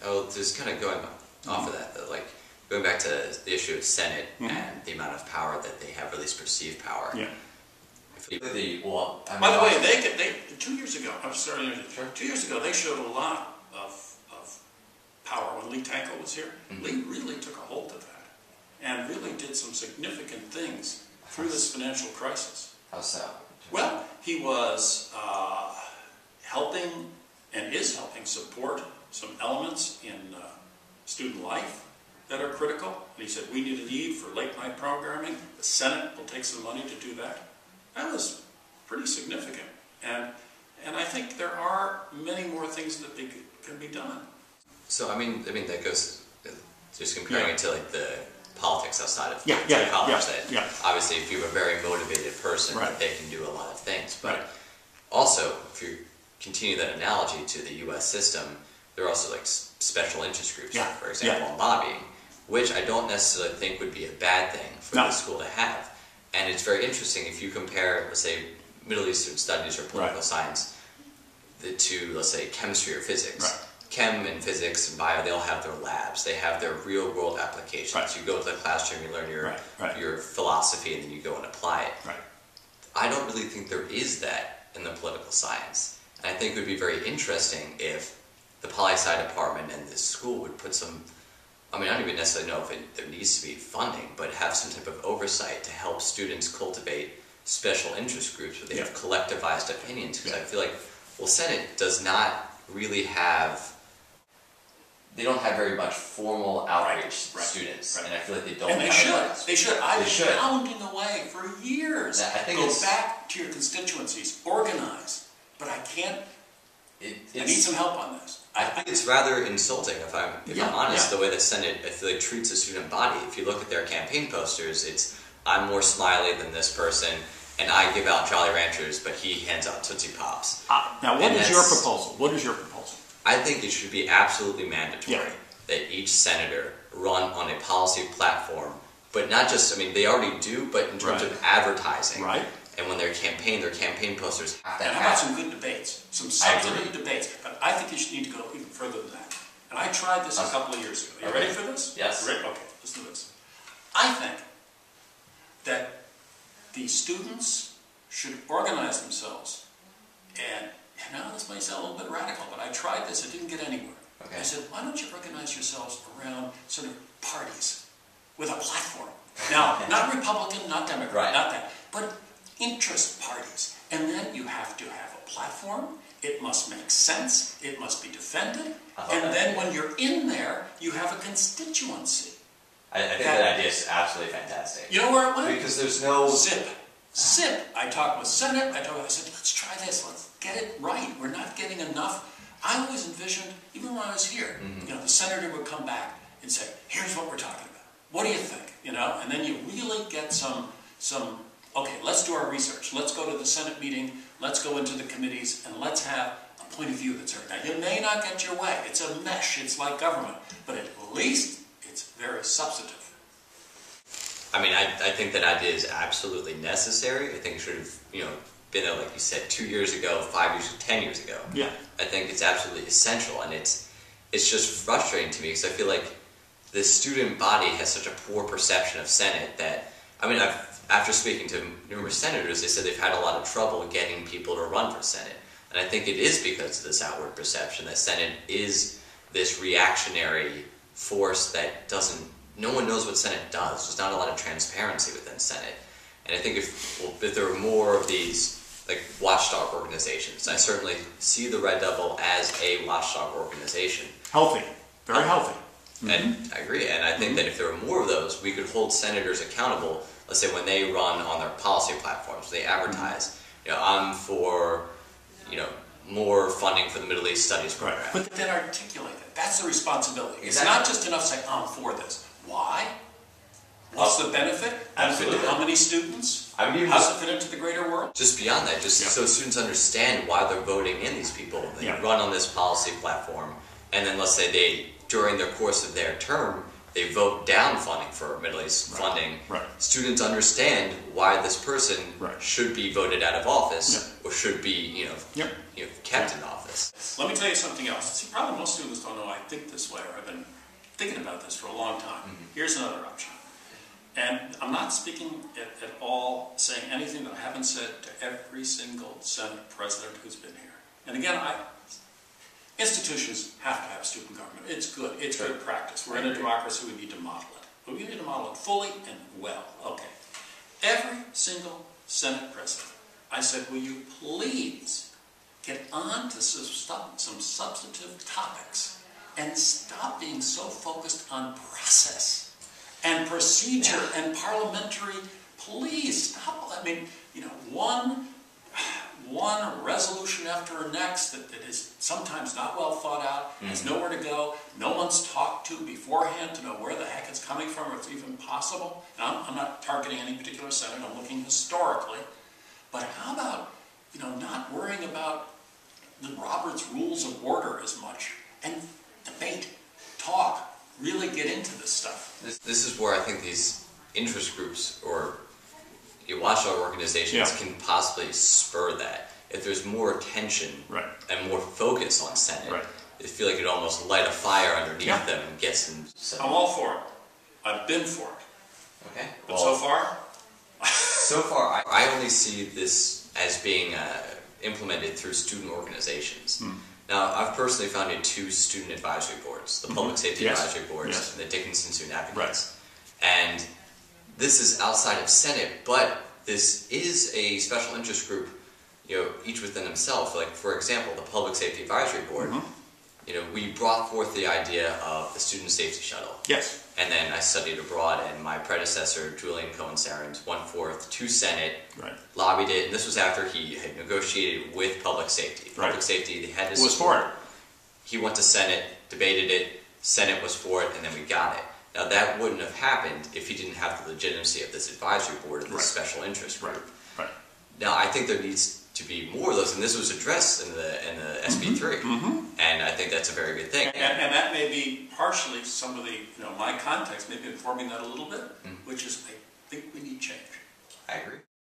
Oh, just kind of going off of that, though, like going back to the issue of Senate and the amount of power that they have, or at least perceived power. Yeah. By the way, they 2 years ago, I'm sorry, 2 years ago, they showed a lot of power when Lee Tankel was here. Lee really took a hold of that and really did some significant things through this financial crisis. How so? Well, he was helping and is helping support some elements in student life that are critical. And he said, we need a need for late night programming. The Senate will take some money to do that. That was pretty significant. And I think there are many more things that can be done. So, I mean that goes, just comparing it to like the politics outside of college, obviously if you're a very motivated person, they can do a lot of things. But also, if you continue that analogy to the U.S. system, there are also like special interest groups, for example, in lobbying, which I don't necessarily think would be a bad thing for the school to have. And it's very interesting if you compare, let's say, Middle Eastern studies or political science to, let's say, chemistry or physics. Chem and physics and bio, they all have their labs. They have their real-world applications. You go to the classroom, you learn your philosophy, and then you go and apply it. I don't really think there is that in the political science. And I think it would be very interesting if the poli-sci department and this school would put some, I mean, I don't even necessarily know if there needs to be funding, but have some type of oversight to help students cultivate special interest groups where they have collectivized opinions. Because I feel like, well, Senate does not really have, they don't have very much formal outreach to students, and I feel like they don't. And they should. They should. I've been pounding away for years. I think go back to your constituencies, organize. But I can't. I need some help on this. I think it's rather insulting, if I'm honest, the way the Senate, I feel like, treats the student body. If you look at their campaign posters, it's I'm more smiley than this person, and I give out Jolly Ranchers, but he hands out Tootsie Pops. Now, what is your proposal? What is your proposal? I think it should be absolutely mandatory that each senator run on a policy platform, but not just, I mean, they already do, but in terms of advertising. And when their campaign posters have and how about some good debates? Some substantive debates. But I think you should need to go even further than that. And I tried this a couple of years ago. Are you ready for this? Yes. Ready? Okay, let's do this. I think that the students should organize themselves. And now this may sound a little bit radical, but I tried this, it didn't get anywhere. I said, why don't you organize yourselves around sort of parties with a platform? Now, not Republican, not Democrat, not that, but interest parties. And then you have to have a platform, it must make sense, it must be defended, and then when you're in there, you have a constituency. I think that idea is absolutely fantastic. You know where it went? Because there's no... Zip. I talked with Senate, I said, let's try this, let's get it right. We're not getting enough. I always envisioned, even when I was here, you know, the senator would come back and say, here's what we're talking about. What do you think? You know, and then you really get some, okay, let's do our research. Let's go to the Senate meeting, let's go into the committees, and let's have a point of view that's heard. Now, you may not get your way. It's a mesh. It's like government. But at least it's very substantive. I mean, I think that idea is absolutely necessary. I think it should have, you know, been there, like you said, 2 years ago, 5 years, 10 years ago. I think it's absolutely essential, and it's just frustrating to me because I feel like the student body has such a poor perception of Senate that, I mean, after speaking to numerous senators, they said they've had a lot of trouble getting people to run for Senate. And I think it is because of this outward perception that Senate is this reactionary force that no one knows what Senate does. There's not a lot of transparency within Senate. And I think if there were more of these like watchdog organizations, I certainly see the Readdevil as a watchdog organization. Healthy. Very healthy. And I agree. And I think that if there were more of those, we could hold senators accountable. Let's say when they run on their policy platforms, they advertise, you know, I'm for, you know, more funding for the Middle East Studies program. But then articulate it. That's the responsibility. It's not just enough to say, I'm for this. Why? What's the benefit? Benefit to how many students? How does it fit into the greater world? Just beyond that, just so students understand why they're voting in these people. They run on this policy platform, and then let's say during the course of their term, they vote down funding for Middle East funding. Students understand why this person should be voted out of office or should be, kept in office. Let me tell you something else. See, probably most students don't know I think this way, or I've been thinking about this for a long time. Here's another option. And I'm not speaking at all, saying anything that I haven't said to every single Senate president who's been here. And again, institutions have to have student government. It's good. It's good practice. We're in a democracy. We need to model it. But we need to model it fully and well. Okay. Every single Senate president, I said, will you please get on to some substantive topics and stop being so focused on process and procedure and parliamentary. Please stop. I mean, you know, one resolution after the next that is sometimes not well thought out, has nowhere to go, no one's talked to beforehand to know where the heck it's coming from, or if it's even possible. And I'm not targeting any particular Senate, I'm looking historically. But how about, you know, not worrying about the Robert's Rules of Order as much, and debate, talk, really get into this stuff. This is where I think these interest groups or watchdog organizations can possibly spur that. If there's more attention and more focus on Senate, I feel like it'd almost light a fire underneath them and get some... I'm all for it. I've been for it. Okay. But well, so far? So far, I only see this as being implemented through student organizations. Now, I've personally founded 2 student advisory boards, the Public Safety Advisory Boards and the Dickinson Student Advocates. And this is outside of Senate, but this is a special interest group, you know, each within themselves. Like, for example, the Public Safety Advisory Board, you know, we brought forth the idea of the student safety shuttle. Yes. And then I studied abroad, and my predecessor, Julian Cohen-Sarins, went forth to Senate, lobbied it, and this was after he had negotiated with public safety. Public safety, they had to was for it. He went to Senate, debated it, Senate was for it, and then we got it. Now that wouldn't have happened if he didn't have the legitimacy of this advisory board, of this special interest group. Now I think there needs to be more of those, and this was addressed in the SB3, and I think that's a very good thing. And that may be partially some of the, you know, my context, maybe informing that a little bit, which is I think we need change. I agree.